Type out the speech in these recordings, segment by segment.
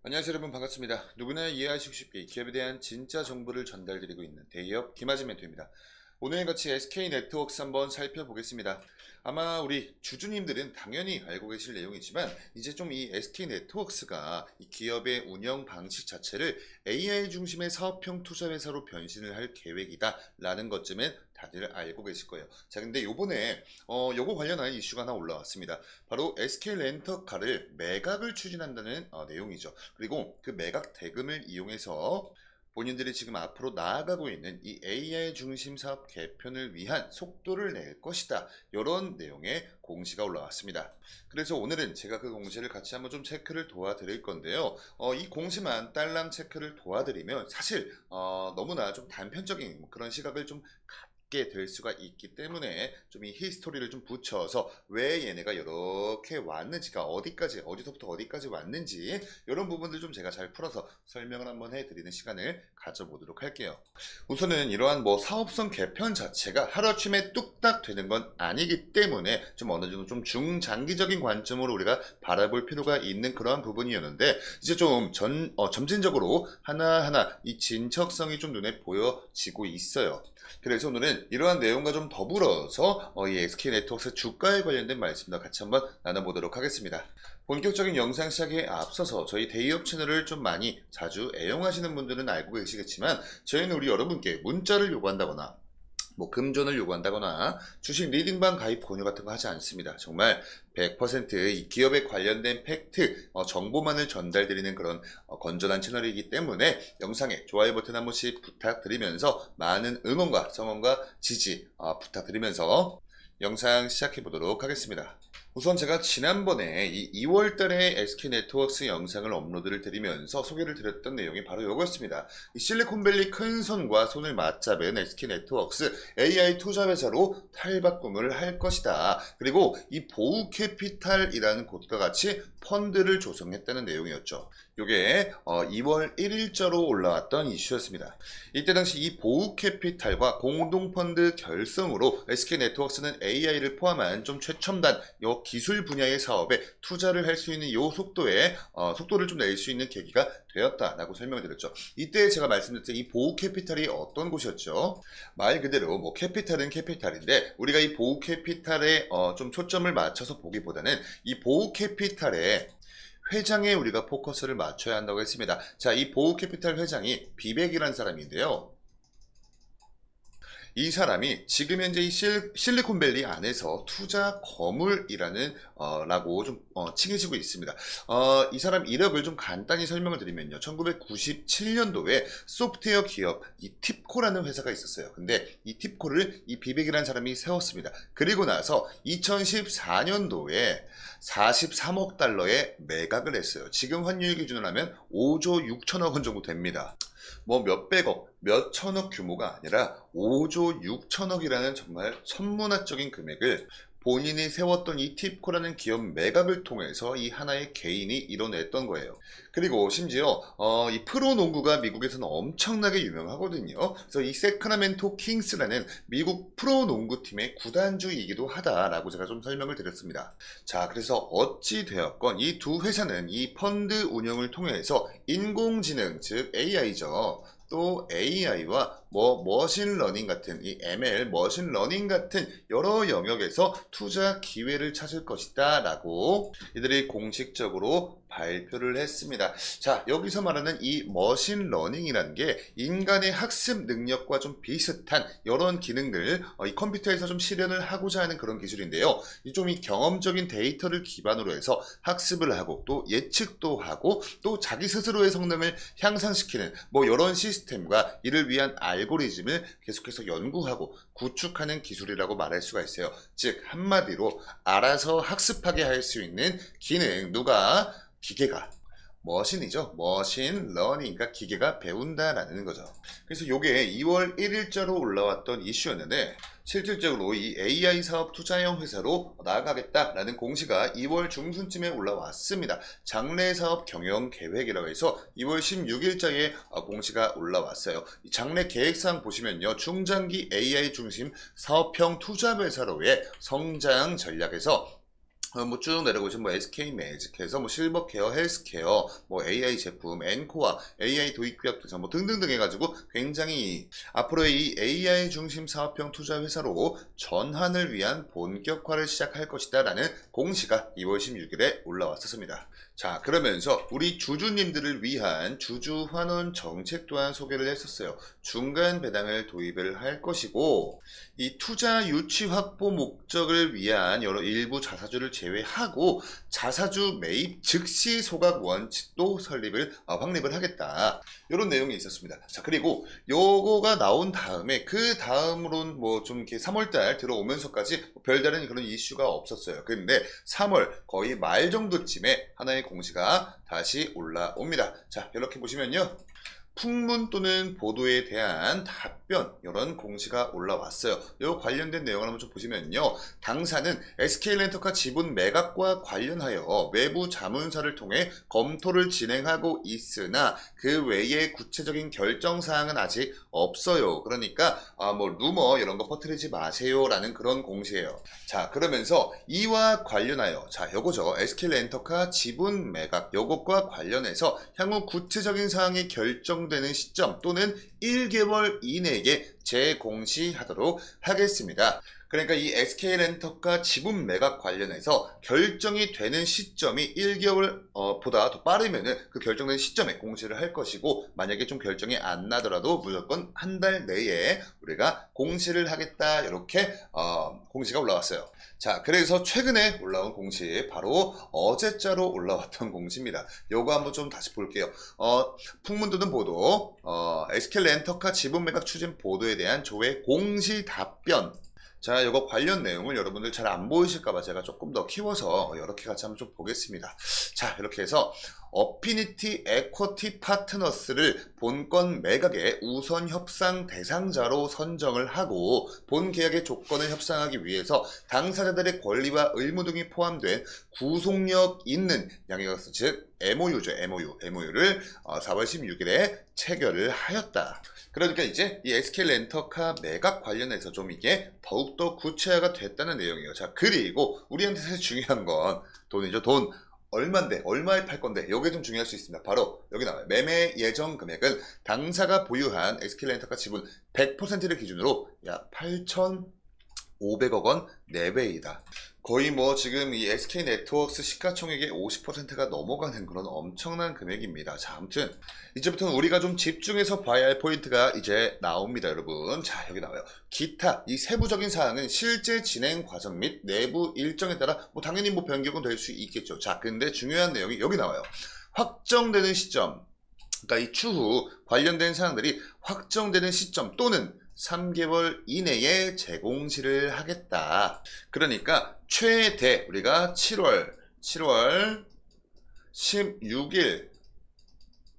안녕하세요 여러분, 반갑습니다. 누구나 이해하시고 쉽게 기업에 대한 진짜 정보를 전달드리고 있는 대기업 김아진 멘토입니다. 오늘 같이 SK네트워크스 한번 살펴보겠습니다. 아마 우리 주주님들은 당연히 알고 계실 내용이지만 이제 좀 이 SK네트워크스가 이 기업의 운영 방식 자체를 AI 중심의 사업형 투자회사로 변신을 할 계획이다 라는 것쯤은 다들 알고 계실 거예요. 자, 근데 요번에 요거 관련한 이슈가 하나 올라왔습니다. 바로 SK렌터카를 매각을 추진한다는 내용이죠. 그리고 그 매각 대금을 이용해서 본인들이 지금 앞으로 나아가고 있는 이 AI 중심 사업 개편을 위한 속도를 낼 것이다. 이런 내용의 공시가 올라왔습니다. 그래서 오늘은 제가 그 공시를 같이 한번 좀 체크를 도와드릴 건데요. 이 공시만 딸랑 체크를 도와드리면 사실 너무나 좀 단편적인 그런 시각을 좀 갖게 될 수가 있기 때문에 좀 이 히스토리를 좀 붙여서 왜 얘네가 이렇게 왔는지가 어디서부터 어디까지 왔는지 이런 부분들 좀 제가 잘 풀어서 설명을 한번 해드리는 시간을 가져보도록 할게요. 우선은 이러한 뭐 사업성 개편 자체가 하루아침에 뚝딱 되는 건 아니기 때문에 좀 어느 정도 좀 중장기적인 관점으로 우리가 바라볼 필요가 있는 그러한 부분이었는데, 이제 좀 점진적으로 하나하나 이 진척성이 좀 눈에 보여지고 있어요. 그래서 오늘은 이러한 내용과 좀 더불어서 이 SK네트워크스 주가에 관련된 말씀도 같이 한번 나눠보도록 하겠습니다. 본격적인 영상 시작에 앞서서 저희 대기업 채널을 좀 많이 자주 애용하시는 분들은 알고 계시겠지만, 저희는 우리 여러분께 문자를 요구한다거나 뭐 금전을 요구한다거나 주식 리딩방 가입 권유 같은 거 하지 않습니다. 정말 100%이 기업에 관련된 팩트, 정보만을 전달드리는 그런 건전한 채널이기 때문에 영상에 좋아요 버튼 한 번씩 부탁드리면서 많은 응원과 성원과 지지 부탁드리면서 영상 시작해 보도록 하겠습니다. 우선 제가 지난번에 이 2월 달에 SK네트워크스 영상을 업로드를 드리면서 소개를 드렸던 내용이 바로 이거였습니다. 이 실리콘밸리 큰 손과 손을 맞잡은 SK네트워크스 AI 투자회사로 탈바꿈을 할 것이다. 그리고 이 보우캐피탈이라는 곳과 같이 펀드를 조성했다는 내용이었죠. 이게 2월 1일자로 올라왔던 이슈였습니다. 이때 당시 이 보우캐피탈과 공동펀드 결성으로 SK네트워크스는 AI를 포함한 좀 최첨단 요 기술 분야의 사업에 투자를 할 수 있는 요 속도를 좀 낼 수 있는 계기가 되었다라고 설명을 드렸죠. 이때 제가 말씀드렸던 이 보우캐피탈이 어떤 곳이었죠? 말 그대로 뭐 캐피탈은 캐피탈인데, 우리가 이 보우캐피탈에 좀 초점을 맞춰서 보기보다는 이 보우캐피탈의 회장에 우리가 포커스를 맞춰야 한다고 했습니다. 자, 이 보우캐피탈 회장이 비백이라는 사람인데요. 이 사람이 지금 현재 이 실리콘밸리 안에서 투자 거물이라는 라고 좀 칭해지고 있습니다. 이 사람 이력을 좀 간단히 설명을 드리면요. 1997년도에 소프트웨어 기업 이 팁코라는 회사가 있었어요. 근데 이 팁코를 이 비백이라는 사람이 세웠습니다. 그리고 나서 2014년도에 43억 달러에 매각을 했어요. 지금 환율 기준으로 하면 5조 6천억 원 정도 됩니다. 뭐 몇백억, 몇천억 규모가 아니라 5조 6천억이라는 정말 천문학적인 금액을 본인이 세웠던 이 팁코라는 기업 매각을 통해서 이 하나의 개인이 이뤄냈던 거예요. 그리고 심지어 이 프로농구가 미국에서는 엄청나게 유명하거든요. 그래서 이 세크라멘토 킹스라는 미국 프로농구팀의 구단주이기도 하다라고 제가 좀 설명을 드렸습니다. 자, 그래서 어찌 되었건 이 두 회사는 이 펀드 운영을 통해서 인공지능, 즉 AI죠. 또 AI와 뭐 머신러닝 같은 이 ML 머신러닝 같은 여러 영역에서 투자 기회를 찾을 것이다 라고 이들이 공식적으로 발표를 했습니다. 자, 여기서 말하는 이 머신러닝이라는 게 인간의 학습 능력과 좀 비슷한 이런 기능을 이 컴퓨터에서 좀 실현을 하고자 하는 그런 기술인데요. 좀 이 경험적인 데이터를 기반으로 해서 학습을 하고 또 예측도 하고 또 자기 스스로의 성능을 향상시키는 뭐 이런 시스템과 이를 위한 알고리즘을 계속해서 연구하고 구축하는 기술이라고 말할 수가 있어요. 즉 한마디로 알아서 학습하게 할 수 있는 기능, 기계가 머신이죠. 머신 러닝, 기계가 배운다라는 거죠. 그래서 이게 2월 1일자로 올라왔던 이슈였는데, 실질적으로 이 AI 사업 투자형 회사로 나아가겠다라는 공시가 2월 중순쯤에 올라왔습니다. 장래 사업 경영 계획이라고 해서 2월 16일자에 공시가 올라왔어요. 이 장래 계획상 보시면요. 중장기 AI 중심 사업형 투자 회사로의 성장 전략에서 뭐 쭉 내려보시면 뭐 SK 매직해서 뭐 실버케어, 헬스케어, 뭐 AI 제품, 엔코아, AI 도입규약 투자 뭐 등등등 해가지고 굉장히 앞으로 이 AI 중심 사업형 투자 회사로 전환을 위한 본격화를 시작할 것이다라는 공시가 2월 16일에 올라왔었습니다. 자, 그러면서 우리 주주님들을 위한 주주 환원 정책 또한 소개를 했었어요. 중간 배당을 도입을 할 것이고, 이 투자 유치 확보 목적을 위한 여러 일부 자사주를 제외하고 자사주 매입 즉시 소각 원칙도 확립을 하겠다. 이런 내용이 있었습니다. 자, 그리고 요거가 나온 다음에 그 다음으로는 뭐 좀 이렇게 3월달 들어오면서까지 별다른 그런 이슈가 없었어요. 근데 3월 거의 말 정도쯤에 하나의 공시가 다시 올라옵니다. 자, 이렇게 보시면요. 풍문 또는 보도에 대한 답변 이런 공시가 올라왔어요. 이 관련된 내용을 한번 좀 보시면요. 당사는 SK렌터카 지분 매각과 관련하여 외부 자문사를 통해 검토를 진행하고 있으나 그 외에 구체적인 결정 사항은 아직 없어요. 그러니까 뭐 루머 이런 거 퍼뜨리지 마세요라는 그런 공시예요. 자, 그러면서 이와 관련하여 자, 요거죠. SK렌터카 지분 매각 요것과 관련해서 향후 구체적인 사항이 결정되는 시점 또는 1개월 이내에 재공시하도록 하겠습니다. 그러니까 이 SK렌터카 지분 매각 관련해서 결정이 되는 시점이 1개월 보다 더 빠르면은 그 결정된 시점에 공시를 할 것이고, 만약에 좀 결정이 안 나더라도 무조건 한 달 내에 우리가 공시를 하겠다, 이렇게 공시가 올라왔어요. 자, 그래서 최근에 올라온 공시 바로 어제자로 올라왔던 공시입니다. 요거 한번 좀 다시 볼게요. 풍문 도는 보도, SK렌터카 지분 매각 추진 보도에 대한 조회 공시 답변. 자, 이거 관련 내용을 여러분들 잘 안 보이실까봐 제가 조금 더 키워서 이렇게 같이 한번 좀 보겠습니다. 자, 이렇게 해서 어피니티 에쿼티 파트너스를 본건 매각의 우선 협상 대상자로 선정을 하고 본 계약의 조건을 협상하기 위해서 당사자들의 권리와 의무 등이 포함된 구속력 있는 양해각서 즉 MOU죠. MOU를 4월 16일에 체결을 하였다. 그러니까 이제 이 SK렌터카 매각 관련해서 좀 이게 더욱더 구체화가 됐다는 내용이에요. 자, 그리고 우리한테 사실 중요한 건 돈이죠. 돈. 얼마인데, 얼마에 팔 건데, 요게 좀 중요할 수 있습니다. 바로 여기 나와요. 매매 예정 금액은 당사가 보유한 SK렌터카 지분 100%를 기준으로 약 8,500억 원 내외이다. 거의 뭐 지금 이 SK네트워크스 시가총액의 50%가 넘어가는 그런 엄청난 금액입니다. 자, 아무튼 이제부터는 우리가 좀 집중해서 봐야 할 포인트가 이제 나옵니다, 여러분. 자, 여기 나와요. 기타 이 세부적인 사항은 실제 진행 과정 및 내부 일정에 따라 뭐 당연히 뭐 변경은 될 수 있겠죠. 자, 근데 중요한 내용이 여기 나와요. 확정되는 시점, 그러니까 이 추후 관련된 사항들이 확정되는 시점 또는 3개월 이내에 재공시를 하겠다. 그러니까 최대 우리가 7월 16일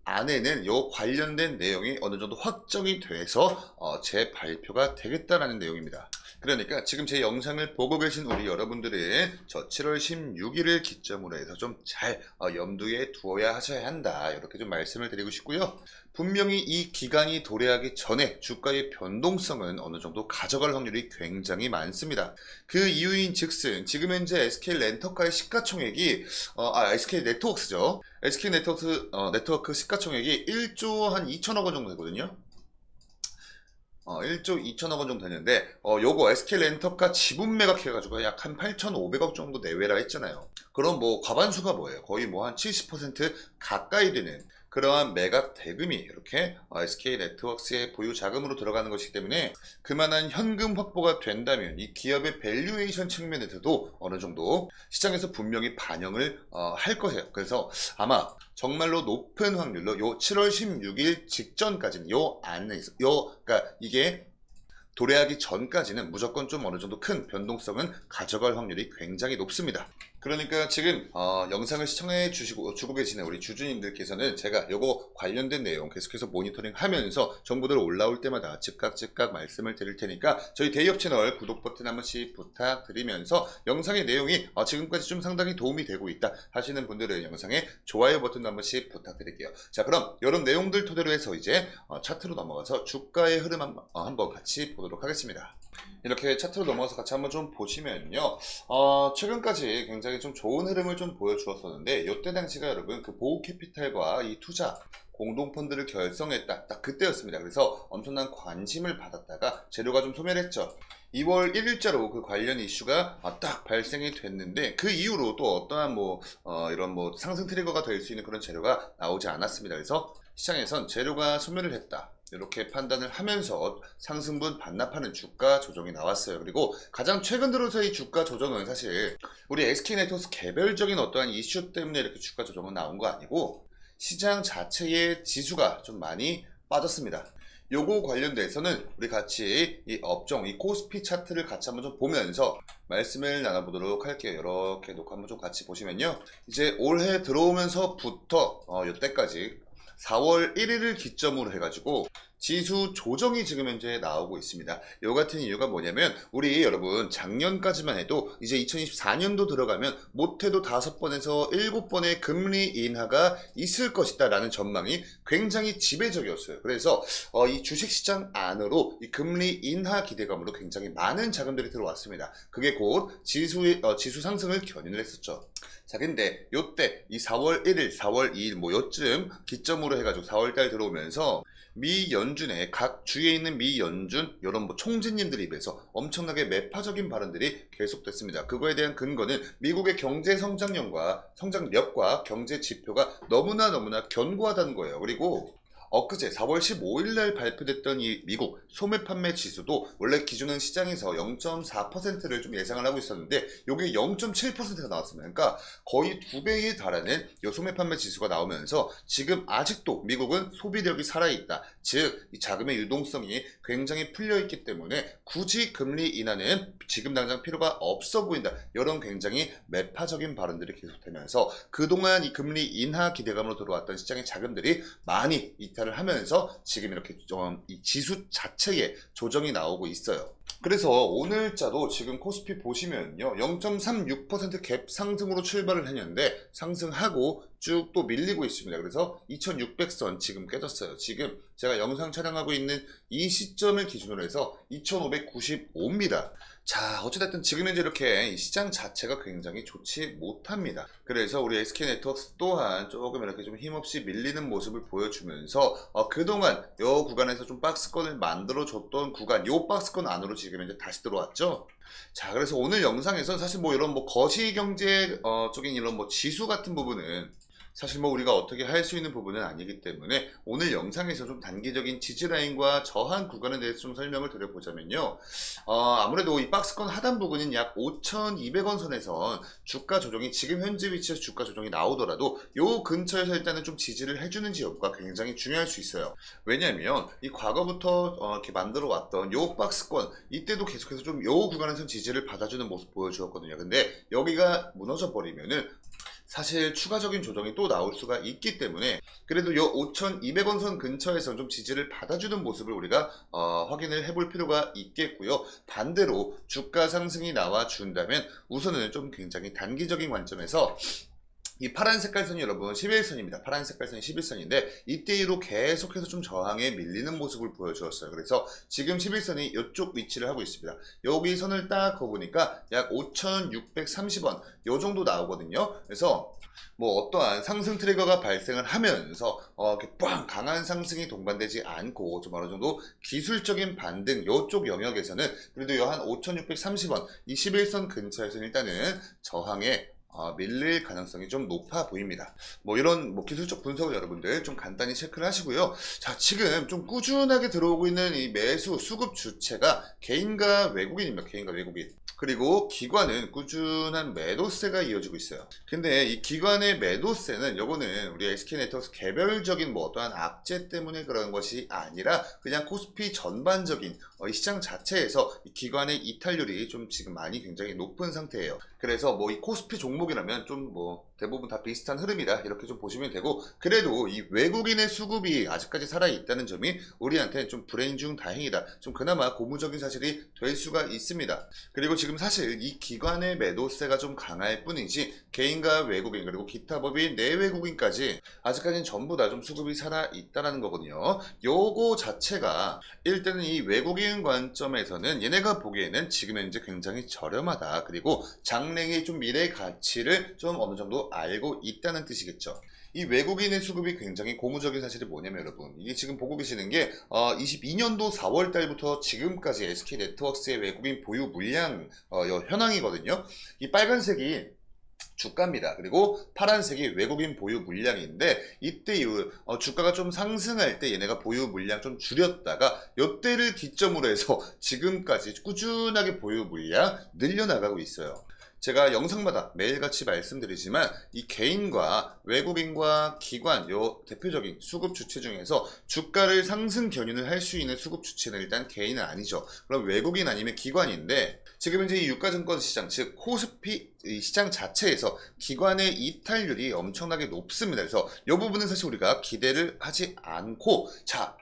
안에는 요 관련된 내용이 어느 정도 확정이 돼서 재발표가 되겠다라는 내용입니다. 그러니까 지금 제 영상을 보고 계신 우리 여러분들은 저 7월 16일을 기점으로 해서 좀 잘 염두에 두어야 하셔야 한다, 이렇게 좀 말씀을 드리고 싶고요. 분명히 이 기간이 도래하기 전에 주가의 변동성은 어느 정도 가져갈 확률이 굉장히 많습니다. 그 이유인 즉슨 지금 현재 SK렌터카의 시가총액이 SK네트워크스죠. SK네트워크 시가총액이 1조 한 2천억 원 정도 되거든요. 1조 2천억 원 정도 되는데 요거 SK렌터카 지분 매각해가지고 약 한 8,500억 정도 내외라 했잖아요. 그럼 뭐 과반수가 뭐예요? 거의 뭐 한 70% 가까이 되는 그러한 매각 대금이 이렇게 SK네트워크스의 보유 자금으로 들어가는 것이기 때문에 그만한 현금 확보가 된다면 이 기업의 밸류에이션 측면에서도 어느 정도 시장에서 분명히 반영을 할 것이에요. 그래서 아마 정말로 높은 확률로 요 7월 16일 직전까지는 요 안에서 그러니까 이게 도래하기 전까지는 무조건 좀 어느 정도 큰 변동성은 가져갈 확률이 굉장히 높습니다. 그러니까 지금 영상을 시청해 주고 계시는 우리 주주님들께서는 제가 요거 관련된 내용 계속해서 모니터링 하면서 정보들 올라올 때마다 즉각 말씀을 드릴 테니까 저희 대기업 채널 구독 버튼 한 번씩 부탁드리면서 영상의 내용이 지금까지 좀 상당히 도움이 되고 있다 하시는 분들은 영상에 좋아요 버튼 한 번씩 부탁드릴게요. 자, 그럼 이런 내용들 토대로 해서 이제 차트로 넘어가서 주가의 흐름 한번 같이 보도록 하겠습니다. 이렇게 차트로 넘어가서 같이 한번 좀 보시면요. 최근까지 굉장히 좀 좋은 흐름을 좀 보여주었었는데, 이때 당시가 여러분 그 보호캐피탈과 이 투자, 공동펀드를 결성했다. 딱 그때였습니다. 그래서 엄청난 관심을 받았다가 재료가 좀 소멸했죠. 2월 1일자로 그 관련 이슈가 딱 발생이 됐는데, 그 이후로 또 어떠한 이런 상승 트리거가 될 수 있는 그런 재료가 나오지 않았습니다. 그래서 시장에선 재료가 소멸을 했다, 이렇게 판단을 하면서 상승분 반납하는 주가 조정이 나왔어요. 그리고 가장 최근 들어서의 주가 조정은 사실 우리 SK네트워크 개별적인 어떠한 이슈 때문에 이렇게 주가 조정은 나온 거 아니고, 시장 자체의 지수가 좀 많이 빠졌습니다. 요거 관련돼서는 우리 같이 이 업종, 이 코스피 차트를 같이 한번 좀 보면서 말씀을 나눠보도록 할게요. 이렇게 놓고 한번 좀 같이 보시면요. 이제 올해 들어오면서부터 이때까지 4월 1일을 기점으로 해가지고 지수 조정이 지금 현재 나오고 있습니다. 요 같은 이유가 뭐냐면, 우리 여러분 작년까지만 해도 이제 2024년도 들어가면 못해도 5번에서 7번의 금리 인하가 있을 것이다 라는 전망이 굉장히 지배적이었어요. 그래서 이 주식시장 안으로 이 금리 인하 기대감으로 굉장히 많은 자금들이 들어왔습니다. 그게 곧 지수 상승을 견인을 했었죠. 자, 근데 요때 이 4월 1일, 4월 2일 요쯤 기점으로 해가지고 4월달 들어오면서 미 연준의 각 주에 있는 미 연준 이런 총재님들 입에서 엄청나게 매파적인 발언들이 계속됐습니다. 그거에 대한 근거는 미국의 경제 성장력과 경제 지표가 너무나 견고하다는 거예요. 그리고 엊그제 4월 15일 날 발표됐던 이 미국 소매 판매 지수도 원래 기준은 시장에서 0.4%를 좀 예상을 하고 있었는데, 요게 0.7%가 나왔습니다. 그러니까 거의 2배에 달하는 이 소매 판매 지수가 나오면서 지금 아직도 미국은 소비력이 살아있다. 즉, 이 자금의 유동성이 굉장히 풀려있기 때문에 굳이 금리 인하는 지금 당장 필요가 없어 보인다. 이런 굉장히 매파적인 발언들이 계속되면서 그동안 이 금리 인하 기대감으로 들어왔던 시장의 자금들이 많이 이탈을 하면서 지금 이렇게 이 지수 자체에 조정이 나오고 있어요. 그래서 오늘자도 지금 코스피 보시면요, 0.36% 갭 상승으로 출발을 했는데 상승하고 쭉 또 밀리고 있습니다. 그래서 2600선 지금 깨졌어요. 지금 제가 영상 촬영하고 있는 이 시점을 기준으로 해서 2595입니다. 자, 어찌됐든 지금 현재 이렇게 이 시장 자체가 굉장히 좋지 못합니다. 그래서 우리 SK네트워크 또한 조금 이렇게 좀 힘없이 밀리는 모습을 보여주면서 그동안 이 구간에서 좀 박스권을 만들어줬던 구간, 이 박스권 안으로 지금 현재 다시 들어왔죠. 자, 그래서 오늘 영상에서는 사실 이런 거시경제 쪽인 이런 지수 같은 부분은 사실 우리가 어떻게 할 수 있는 부분은 아니기 때문에 오늘 영상에서 좀 단기적인 지지라인과 저항 구간에 대해서 좀 설명을 드려보자면요. 아무래도 이 박스권 하단 부근인 약 5,200원 선에선 주가 조정이 지금 현재 위치에서 주가 조정이 나오더라도 요 근처에서 일단은 좀 지지를 해주는 지역과 굉장히 중요할 수 있어요. 왜냐하면 이 과거부터 이렇게 만들어 왔던 요 박스권, 이때도 계속해서 좀 요 구간에서 지지를 받아주는 모습 보여주었거든요. 근데 여기가 무너져 버리면은 사실 추가적인 조정이 또 나올 수가 있기 때문에 그래도 요 5,200원 선 근처에서 좀 지지를 받아주는 모습을 우리가 확인을 해볼 필요가 있겠고요. 반대로 주가 상승이 나와준다면 우선은 좀 굉장히 단기적인 관점에서 이 파란 색깔 선이 여러분 11선입니다. 파란 색깔 선이 11선인데 이때로 계속해서 좀 저항에 밀리는 모습을 보여주었어요. 그래서 지금 11선이 이쪽 위치를 하고 있습니다. 여기 선을 딱 그어보니까 약 5,630원 요 정도 나오거든요. 그래서 어떠한 상승 트리거가 발생을 하면서 이렇게 빵 강한 상승이 동반되지 않고 좀 어느 정도 기술적인 반등 요쪽 영역에서는 그래도 요 한 5,630원 이 11선 근처에서는 일단은 저항에 밀릴 가능성이 좀 높아 보입니다. 이런 기술적 분석을 여러분들 좀 간단히 체크를 하시고요. 자, 지금 좀 꾸준하게 들어오고 있는 이 매수 수급 주체가 개인과 외국인입니다. 개인과 외국인. 그리고 기관은 꾸준한 매도세가 이어지고 있어요. 근데 이 기관의 매도세는 요거는 우리 SK네트워크 개별적인 어떠한 악재 때문에 그런 것이 아니라 그냥 코스피 전반적인 이 시장 자체에서 이 기관의 이탈률이 좀 지금 많이 굉장히 높은 상태예요. 그래서 이 코스피 종목이라면 좀 대부분 다 비슷한 흐름이다 이렇게 좀 보시면 되고, 그래도 이 외국인의 수급이 아직까지 살아있다는 점이 우리한테 좀 불행 중 다행이다, 좀 그나마 고무적인 사실이 될 수가 있습니다. 그리고 지금 사실 이 기관의 매도세가 좀 강할 뿐이지 개인과 외국인 그리고 기타 법인 내외국인까지 아직까지는 전부 다 좀 수급이 살아있다는 거거든요. 요거 자체가 일단은 이 외국인 관점에서는 얘네가 보기에는 지금 현재 굉장히 저렴하다, 그리고 장래의 좀 미래 가치를 좀 어느 정도 알고 있다는 뜻이겠죠. 이 외국인의 수급이 굉장히 고무적인 사실이 뭐냐면, 여러분, 이게 지금 보고 계시는 게 22년도 4월 달부터 지금까지 SK네트워크스의 외국인 보유 물량 현황이거든요. 이 빨간색이 주가입니다. 그리고 파란색이 외국인 보유 물량인데, 이때 이후 주가가 좀 상승할 때 얘네가 보유 물량 좀 줄였다가 이때를 기점으로 해서 지금까지 꾸준하게 보유 물량 늘려나가고 있어요. 제가 영상마다 매일같이 말씀드리지만 이 개인과 외국인과 기관 요 대표적인 수급 주체 중에서 주가를 상승 견인을 할 수 있는 수급 주체는 일단 개인은 아니죠. 그럼 외국인 아니면 기관인데, 지금 현재 이 유가증권 시장, 즉 코스피 시장 자체에서 기관의 이탈률이 엄청나게 높습니다. 그래서 이 부분은 사실 우리가 기대를 하지 않고, 자,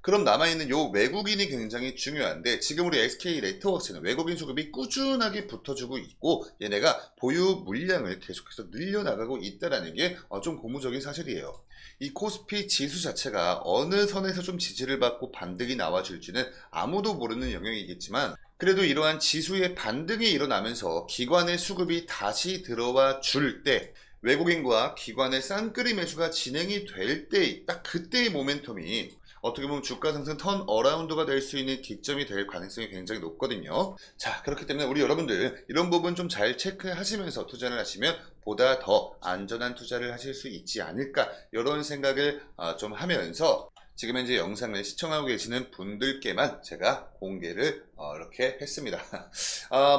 그럼 남아있는 요 외국인이 굉장히 중요한데, 지금 우리 SK네트워크스는 외국인 수급이 꾸준하게 붙어주고 있고 얘네가 보유 물량을 계속해서 늘려나가고 있다는 게 좀 고무적인 사실이에요. 이 코스피 지수 자체가 어느 선에서 좀 지지를 받고 반등이 나와줄지는 아무도 모르는 영역이겠지만, 그래도 이러한 지수의 반등이 일어나면서 기관의 수급이 다시 들어와 줄 때, 외국인과 기관의 쌍끌이 매수가 진행이 될 때, 딱 그때의 모멘텀이 어떻게 보면 주가 상승 턴 어라운드가 될 수 있는 기점이 될 가능성이 굉장히 높거든요. 자, 그렇기 때문에 우리 여러분들 이런 부분 좀 잘 체크하시면서 투자를 하시면 보다 더 안전한 투자를 하실 수 있지 않을까, 이런 생각을 좀 하면서 지금 현재 영상을 시청하고 계시는 분들께만 제가 공개를 이렇게 했습니다.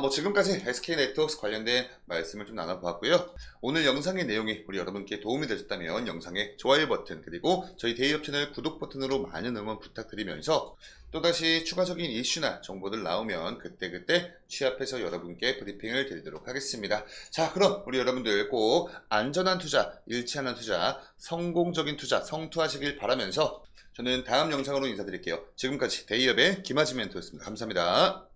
뭐 지금까지 SK네트워크스 관련된 말씀을 좀 나눠보았고요. 오늘 영상의 내용이 우리 여러분께 도움이 되셨다면 영상의 좋아요 버튼, 그리고 저희 데이업 채널 구독 버튼으로 많은 응원 부탁드리면서, 또다시 추가적인 이슈나 정보들 나오면 그때그때 취합해서 여러분께 브리핑을 드리도록 하겠습니다. 자, 그럼 우리 여러분들 꼭 안전한 투자, 잃지 않은 투자, 성공적인 투자 성투하시길 바라면서 저는 다음 영상으로 인사드릴게요. 지금까지 데이업의 김아지 멘토였습니다. 감사합니다.